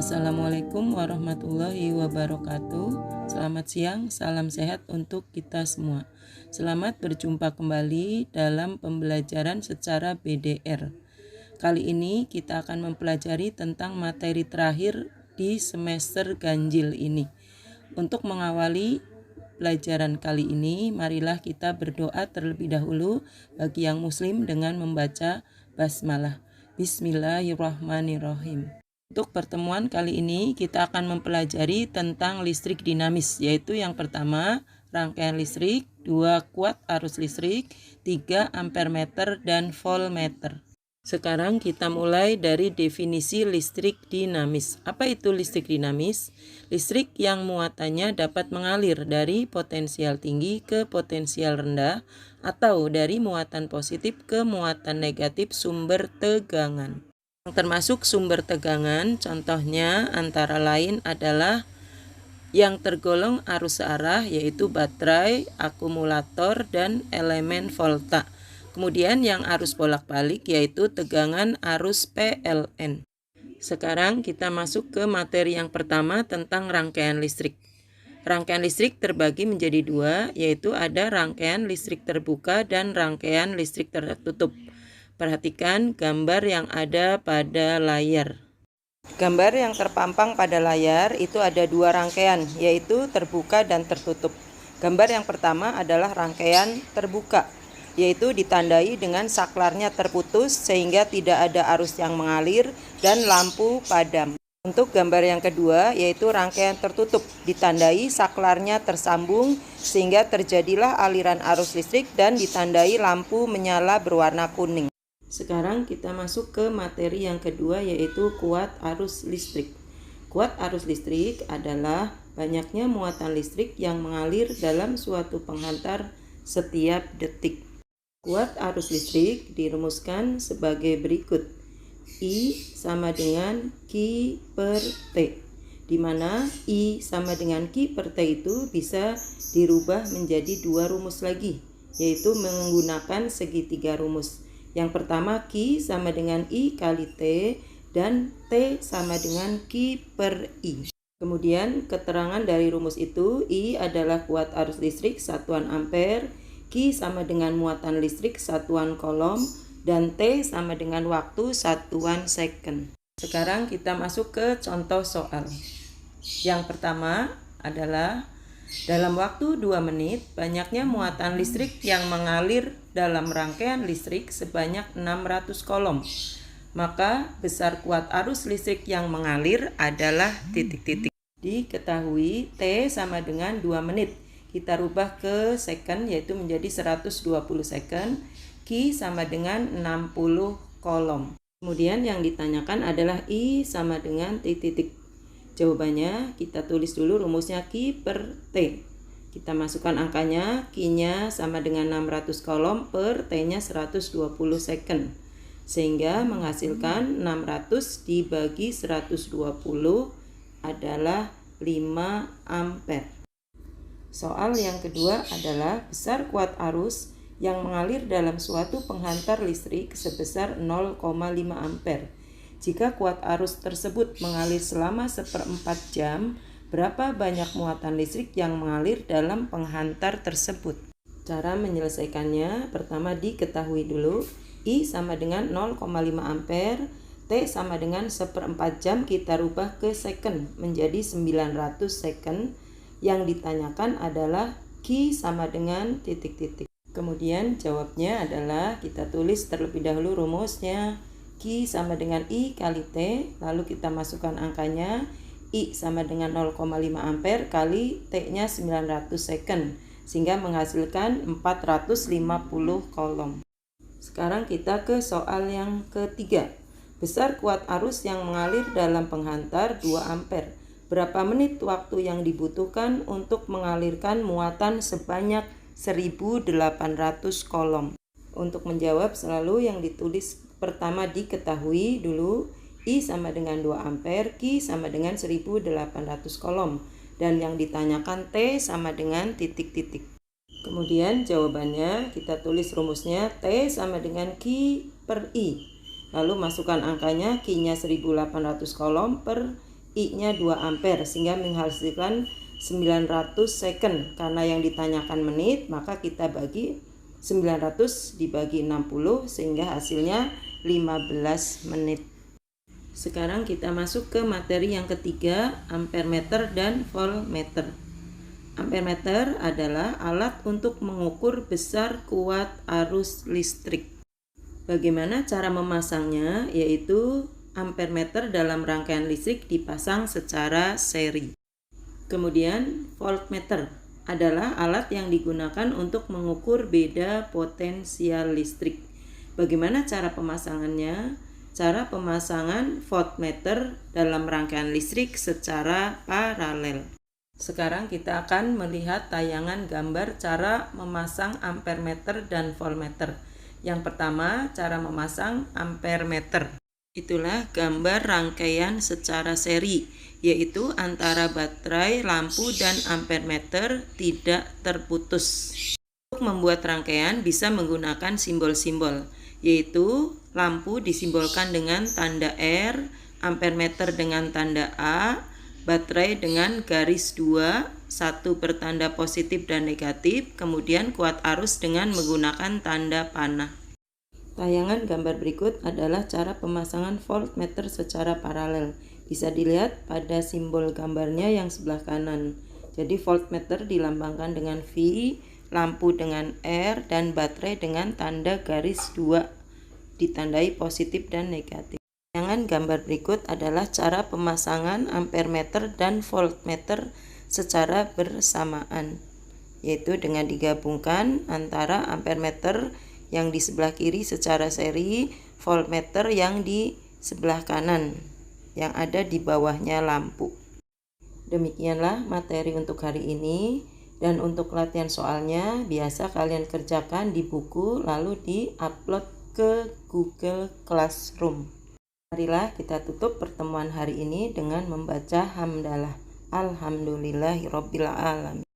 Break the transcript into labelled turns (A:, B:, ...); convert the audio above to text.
A: Assalamualaikum warahmatullahi wabarakatuh. Selamat siang, salam sehat untuk kita semua. Selamat berjumpa kembali dalam pembelajaran secara BDR. Kali ini kita akan mempelajari tentang materi terakhir di semester ganjil ini. Untuk mengawali pelajaran kali ini, marilah kita berdoa terlebih dahulu bagi yang muslim dengan membaca basmalah. Bismillahirrahmanirrahim. Untuk pertemuan kali ini kita akan mempelajari tentang listrik dinamis, yaitu yang pertama rangkaian listrik, 2 kuat arus listrik, 3 ampere meter dan voltmeter. Sekarang kita mulai dari definisi listrik dinamis. Apa itu listrik dinamis? Listrik yang muatannya dapat mengalir dari potensial tinggi ke potensial rendah atau dari muatan positif ke muatan negatif sumber tegangan. Termasuk sumber tegangan, contohnya antara lain adalah yang tergolong arus searah, yaitu baterai, akumulator, dan elemen volta. Kemudian yang arus bolak-balik, yaitu tegangan arus PLN. Sekarang kita masuk ke materi yang pertama tentang rangkaian listrik. Rangkaian listrik terbagi menjadi 2, yaitu ada rangkaian listrik terbuka dan rangkaian listrik tertutup. Perhatikan gambar yang ada pada layar. Gambar yang terpampang pada layar itu ada 2 rangkaian, yaitu terbuka dan tertutup. Gambar yang pertama adalah rangkaian terbuka, yaitu ditandai dengan saklarnya terputus sehingga tidak ada arus yang mengalir dan lampu padam. Untuk gambar yang kedua yaitu rangkaian tertutup, ditandai saklarnya tersambung sehingga terjadilah aliran arus listrik dan ditandai lampu menyala berwarna kuning. Sekarang kita masuk ke materi yang kedua, yaitu kuat arus listrik. Kuat arus listrik adalah banyaknya muatan listrik yang mengalir dalam suatu penghantar setiap detik. Kuat arus listrik dirumuskan sebagai berikut. I sama dengan Q per T, di mana I sama dengan Q per T itu bisa dirubah menjadi 2 rumus lagi, yaitu menggunakan segitiga rumus. Yang pertama Q sama dengan I kali T dan T sama dengan Q per I. Kemudian keterangan dari rumus itu, I adalah kuat arus listrik satuan ampere, Q sama dengan muatan listrik satuan kolom, dan T sama dengan waktu satuan second. Sekarang kita masuk ke contoh soal. Yang pertama adalah dalam waktu 2 menit, banyaknya muatan listrik yang mengalir dalam rangkaian listrik sebanyak 600 kolom. Maka besar kuat arus listrik yang mengalir adalah titik-titik. Diketahui T sama dengan 2 menit. Kita rubah ke second, yaitu menjadi 120 second. Q sama dengan 60 kolom. Kemudian yang ditanyakan adalah I sama dengan titik-titik. Jawabannya kita tulis dulu rumusnya Q per T. Kita masukkan angkanya, Q-nya sama dengan 600 kolom per T-nya 120 second. Sehingga menghasilkan 600 dibagi 120 adalah 5 ampere. Soal yang kedua adalah besar kuat arus yang mengalir dalam suatu penghantar listrik sebesar 0,5 ampere. Jika kuat arus tersebut mengalir selama 1/4 jam, berapa banyak muatan listrik yang mengalir dalam penghantar tersebut? Cara menyelesaikannya, pertama diketahui dulu, I sama dengan 0,5 ampere, T sama dengan 1/4 jam kita rubah ke second menjadi 900 second. Yang ditanyakan adalah Q sama dengan titik-titik. Kemudian jawabnya adalah kita tulis terlebih dahulu rumusnya. Q sama dengan I kali T, lalu kita masukkan angkanya, I sama dengan 0,5 ampere kali T-nya 900 second, sehingga menghasilkan 450 kolom. Sekarang kita ke soal yang ketiga. Besar kuat arus yang mengalir dalam penghantar 2 ampere. Berapa menit waktu yang dibutuhkan untuk mengalirkan muatan sebanyak 1800 kolom? Untuk menjawab selalu yang ditulis pertama diketahui dulu, I sama dengan 2 ampere, Q sama dengan 1800 kolom. Dan yang ditanyakan T sama dengan titik-titik. Kemudian jawabannya kita tulis rumusnya T sama dengan Q per I. Lalu masukkan angkanya, Q-nya 1800 kolom per I-nya 2 ampere sehingga menghasilkan 900 second. Karena yang ditanyakan menit, maka kita bagi 900 dibagi 60 sehingga hasilnya 15 menit. Sekarang kita masuk ke materi yang ketiga, ampermeter dan voltmeter. Ampermeter adalah alat untuk mengukur besar kuat arus listrik. Bagaimana cara memasangnya? Yaitu ampermeter dalam rangkaian listrik dipasang secara seri. Kemudian voltmeter adalah alat yang digunakan untuk mengukur beda potensial listrik. Bagaimana cara pemasangannya? Cara pemasangan voltmeter dalam rangkaian listrik secara paralel. Sekarang kita akan melihat tayangan gambar cara memasang ampermeter dan voltmeter. Yang pertama, cara memasang ampermeter. Itulah gambar rangkaian secara seri, yaitu antara baterai, lampu, dan ampermeter tidak terputus. Untuk membuat rangkaian bisa menggunakan simbol-simbol, yaitu lampu disimbolkan dengan tanda R, ampermeter dengan tanda A, baterai dengan garis 2, satu bertanda positif dan negatif, kemudian kuat arus dengan menggunakan tanda panah. Tayangan gambar berikut adalah cara pemasangan voltmeter secara paralel. Bisa dilihat pada simbol gambarnya yang sebelah kanan. Jadi voltmeter dilambangkan dengan V, lampu dengan R, dan baterai dengan tanda garis 2 ditandai positif dan negatif. Tayangan gambar berikut adalah cara pemasangan ampermeter dan voltmeter secara bersamaan, yaitu dengan digabungkan antara ampermeter yang di sebelah kiri secara seri, voltmeter yang di sebelah kanan yang ada di bawahnya lampu. Demikianlah materi untuk hari ini, dan untuk latihan soalnya biasa kalian kerjakan di buku lalu di-upload ke Google Classroom. Marilah kita tutup pertemuan hari ini dengan membaca hamdalah. Alhamdulillahirabbil alamin.